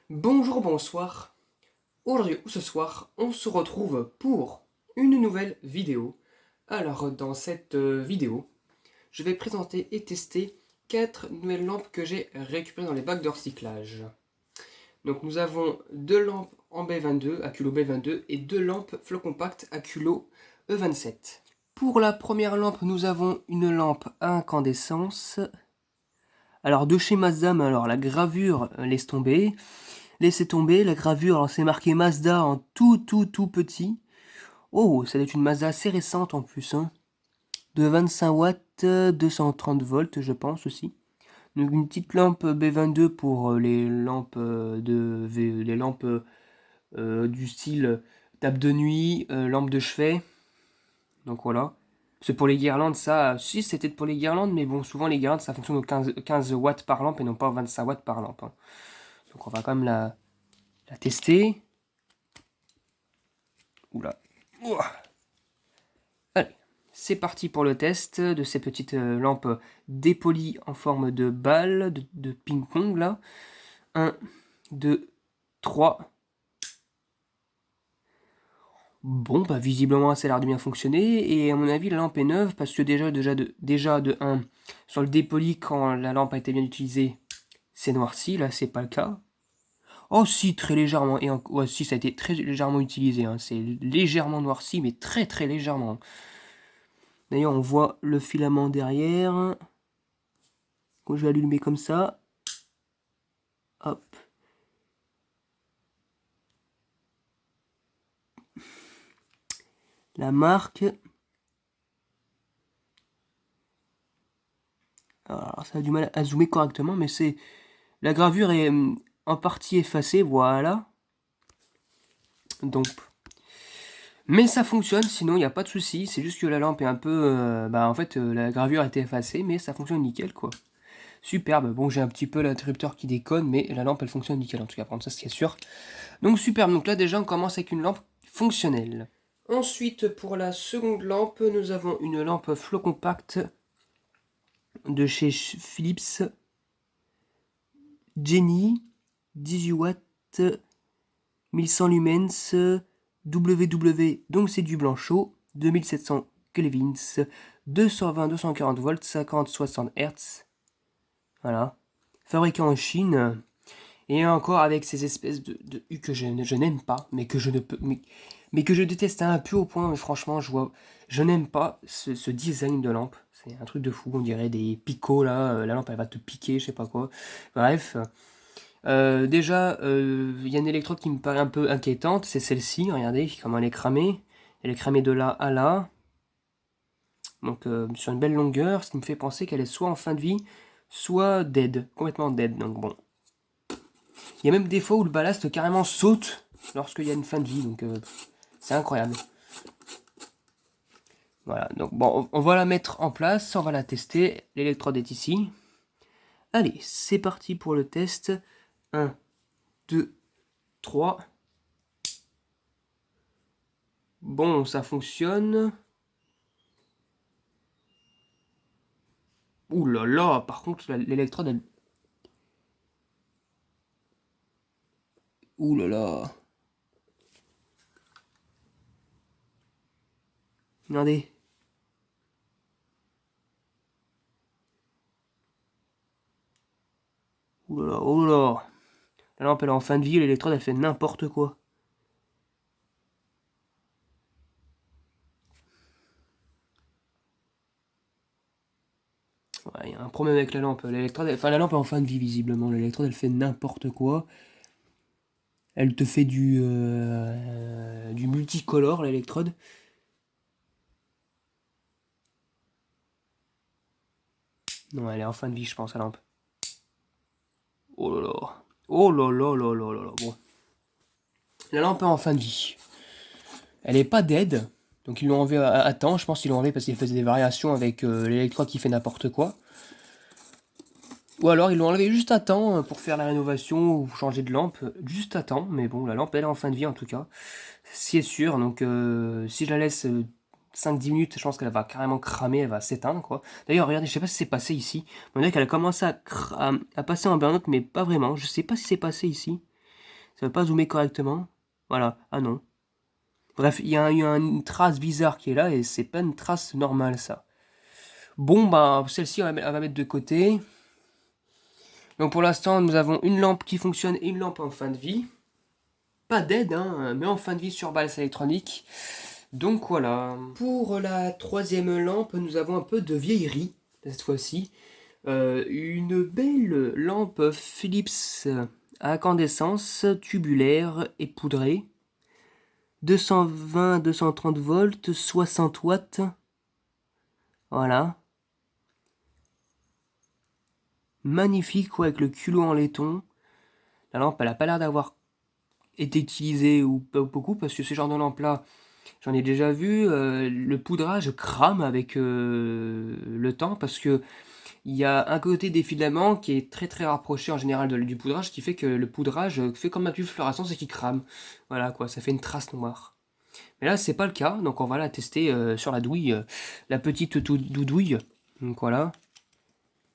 Bonjour, bonsoir. Aujourd'hui ou ce soir, on se retrouve pour une nouvelle vidéo. Alors, dans cette vidéo, je vais présenter et tester 4 nouvelles lampes que j'ai récupérées dans les bacs de recyclage. Donc, nous avons 2 lampes en B22, à culot B22, et 2 lampes flow compact à culot E27. Pour la première lampe, nous avons une lampe à incandescence. Alors, de chez Mazda, mais alors la gravure, laisse tomber. Laissez tomber, la gravure, alors c'est marqué Mazda en tout petit. Oh, ça doit être une Mazda assez récente en plus, hein. De 25 watts, 230 volts je pense aussi. Donc une petite lampe B22 pour les lampes du style table de nuit, lampe de chevet. Donc voilà. C'est pour les guirlandes, ça, si c'était pour les guirlandes, mais bon, souvent les guirlandes ça fonctionne au 15 watts par lampe et non pas 25 watts par lampe, hein. Donc on va quand même la tester. Oula. Ouah. Allez, c'est parti pour le test de ces petites lampes dépolies en forme de balle, de ping-pong là. 1, 2, 3. Bon, bah visiblement ça a l'air de bien fonctionner. Et à mon avis, la lampe est neuve parce que déjà de 1, sur le dépoli, quand la lampe a été bien utilisée, c'est noirci. Là, c'est pas le cas. Oh si, très légèrement. Ouais, si, ça a été très légèrement utilisé, hein. C'est légèrement noirci, mais très légèrement. D'ailleurs, on voit le filament derrière. Quand je vais allumer comme ça. Hop. La marque. Alors, ça a du mal à zoomer correctement, mais c'est... La gravure est en partie effacée, voilà. Donc... Mais ça fonctionne, sinon il n'y a pas de souci. C'est juste que la lampe est un peu... en fait, la gravure a été effacée, mais ça fonctionne nickel, quoi. Superbe. Bon, j'ai un petit peu l'interrupteur qui déconne, mais la lampe, elle fonctionne nickel, en tout cas, par exemple, ça, c'est sûr. Donc, superbe. Donc là, déjà, on commence avec une lampe fonctionnelle. Ensuite, pour la seconde lampe, nous avons une lampe flow compact de chez Philips. Jenny, 18 watts, 1100 lumens, WW, donc c'est du Blanchot, 2700 kelvins, 220-240 volts, 50-60 Hz. Voilà. Fabriqué en Chine. Et encore avec ces espèces de U que je n'aime pas, mais que je ne peux. Mais que je déteste un peu au point, mais franchement, je n'aime pas ce design de lampe. C'est un truc de fou, on dirait des picots là, la lampe elle va te piquer, je sais pas quoi. Bref. Déjà, il y a une électrode qui me paraît un peu inquiétante, c'est celle-ci, regardez comment elle est cramée. Elle est cramée de là à là. Donc sur une belle longueur, ce qui me fait penser qu'elle est soit en fin de vie, soit dead, complètement dead. Donc bon. Il y a même des fois où le ballast carrément saute lorsqu'il y a une fin de vie, donc c'est incroyable. Voilà, donc bon, on va la mettre en place, on va la tester. L'électrode est ici. Allez, c'est parti pour le test. 1, 2, 3. Bon, ça fonctionne. Ouh là là, par contre, l'électrode, elle... Ouh là là. Regardez. Ouh là là, oh là là. La lampe, elle est en fin de vie, l'électrode, elle fait n'importe quoi. Ouais, il y a un problème avec la lampe. L'électrode, enfin, la lampe est en fin de vie, visiblement. L'électrode, elle fait n'importe quoi. Elle te fait du multicolore, l'électrode. Non, elle est en fin de vie, je pense, la lampe. Oh là là. Oh là là là là là là. Bon. La lampe est en fin de vie. Elle est pas dead. Donc ils l'ont enlevé à temps. Je pense qu'ils l'ont enlevé parce qu'il faisait des variations avec l'électrode qui fait n'importe quoi. Ou alors ils l'ont enlevé juste à temps pour faire la rénovation ou changer de lampe. Juste à temps. Mais bon, la lampe elle est en fin de vie en tout cas. C'est sûr. Donc si je la laisse 5-10 minutes, je pense qu'elle va carrément cramer. Elle va s'éteindre quoi. D'ailleurs, regardez, je sais pas si c'est passé ici. On dirait qu'elle a commencé à passer en burn-out, mais pas vraiment. Je sais pas si c'est passé ici. Ça veut pas zoomer correctement. Voilà, ah non. Bref, il y a une trace bizarre qui est là et c'est pas une trace normale ça. Bon, bah, celle-ci, on va mettre de côté. Donc pour l'instant, nous avons une lampe qui fonctionne et une lampe en fin de vie. Pas d'aide, hein, mais en fin de vie sur balance électronique. Donc voilà. Pour la troisième lampe, nous avons un peu de vieillerie, cette fois-ci. Une belle lampe Philips à incandescence, tubulaire et poudrée. 220-230 volts, 60 watts. Voilà. Magnifique, quoi, avec le culot en laiton. La lampe, elle a pas l'air d'avoir été utilisée ou pas beaucoup, parce que ce genre de lampe-là, j'en ai déjà vu. Le poudrage crame avec le temps, parce que il y a un côté des filaments qui est très très rapproché en général du poudrage, qui fait que le poudrage fait comme un tube fluorescence et qui crame. Voilà quoi, ça fait une trace noire. Mais là, c'est pas le cas, donc on va la tester sur la douille, la petite doudouille. Donc voilà.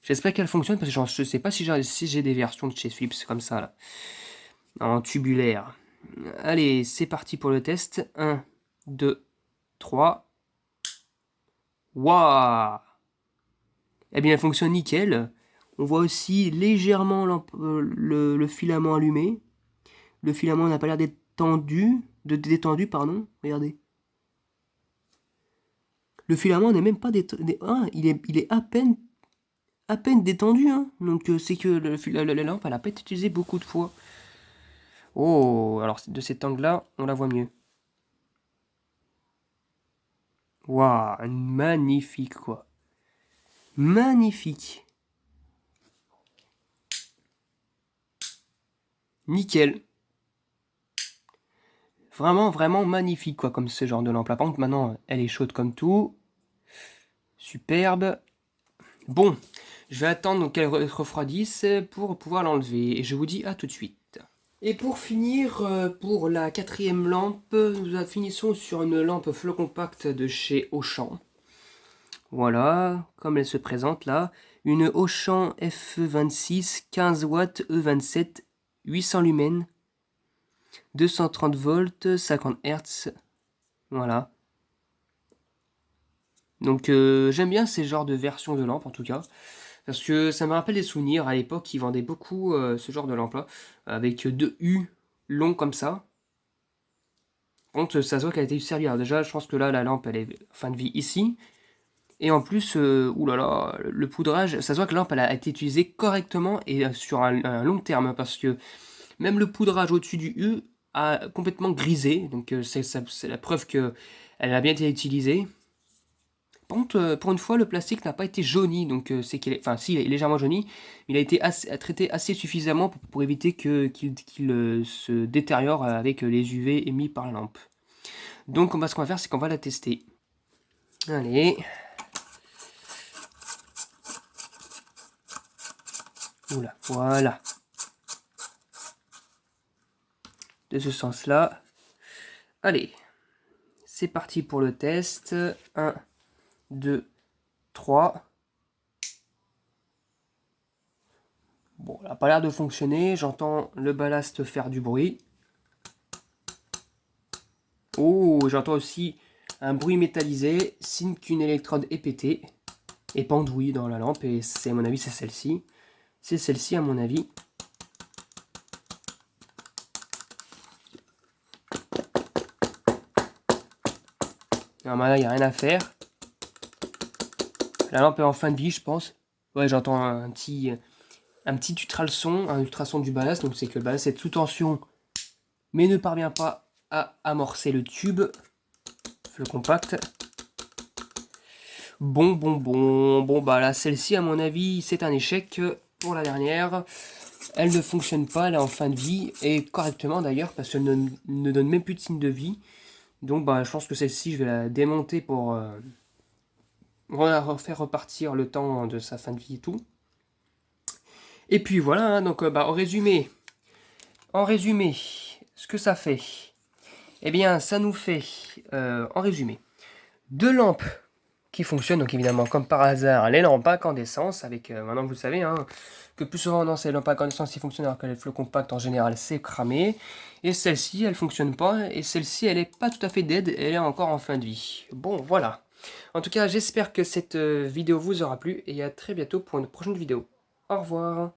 J'espère qu'elle fonctionne parce que je sais pas si j'ai des versions de chez Philips comme ça là. En tubulaire. Allez, c'est parti pour le test. 1, 2, 3. Waouh! Eh bien, elle fonctionne nickel. On voit aussi légèrement le filament allumé. Le filament n'a pas l'air détendu, pardon. Regardez. Le filament n'est même pas détendu. Ah, il est à peine détendu. Hein. Donc c'est que la lampe, elle n'a pas été utilisée beaucoup de fois. Oh, alors de cet angle-là, on la voit mieux. Waouh, magnifique quoi. Magnifique. Nickel. Vraiment, vraiment magnifique, quoi, comme ce genre de lampe. La pente, maintenant, elle est chaude comme tout. Superbe. Bon, je vais attendre qu'elle refroidisse pour pouvoir l'enlever. Et je vous dis à tout de suite. Et pour finir, pour la quatrième lampe, nous finissons sur une lampe flot compact de chez Auchan. Voilà, comme elle se présente là. Une Auchan FE26, 15 watts, E27, 800 lumens. 230 volts, 50 Hz, voilà. Donc j'aime bien ces genres de versions de lampes en tout cas, parce que ça me rappelle des souvenirs, à l'époque ils vendaient beaucoup ce genre de lampe là, avec deux U longs comme ça. Donc ça se voit qu'elle a été servie. Alors déjà je pense que là la lampe elle est fin de vie ici, et en plus, oulala, le poudrage, ça se voit que la lampe elle a été utilisée correctement et sur un long terme, parce que même le poudrage au-dessus du U a complètement grisé, donc c'est la preuve qu'elle a bien été utilisée. Par contre, pour une fois, le plastique n'a pas été jauni, donc c'est qu'il est, enfin si, il est légèrement jauni, mais il a été traité assez suffisamment pour éviter qu'il se détériore avec les UV émis par la lampe. Donc ce qu'on va faire, c'est qu'on va la tester. Allez. Oula, voilà. De ce sens-là. Allez. C'est parti pour le test. 1, 2, 3. Bon, elle n'a pas l'air de fonctionner. J'entends le ballast faire du bruit. Oh, j'entends aussi un bruit métallisé, signe qu'une électrode est pétée et pendouille dans la lampe. Et c'est, à mon avis, c'est celle-ci. C'est celle-ci, à mon avis. Alors là, il n'y a rien à faire. La lampe est en fin de vie, je pense. Ouais, j'entends un petit ultrason, un ultrason du ballast. Donc c'est que le ballast est sous tension, mais ne parvient pas à amorcer le tube. Le compact. Bon, bah là, celle-ci, à mon avis, c'est un échec pour la dernière. Elle ne fonctionne pas, elle est en fin de vie, et correctement d'ailleurs, parce qu'elle ne donne même plus de signe de vie. Donc bah, je pense que celle-ci, je vais la démonter pour refaire repartir le temps de sa fin de vie et tout. Et puis voilà, hein, donc bah, en résumé, ce que ça fait, eh bien, ça nous fait, en résumé, deux lampes qui fonctionne. Donc évidemment, comme par hasard, les lampes à incandescence, avec, maintenant vous le savez, hein, que plus souvent, non, c'est les lampes à incandescence qui fonctionnent, alors que les flots compacts, en général, c'est cramé. Et celle-ci, elle fonctionne pas, et celle-ci, elle est pas tout à fait dead, elle est encore en fin de vie. Bon, voilà. En tout cas, j'espère que cette vidéo vous aura plu, et à très bientôt pour une prochaine vidéo. Au revoir.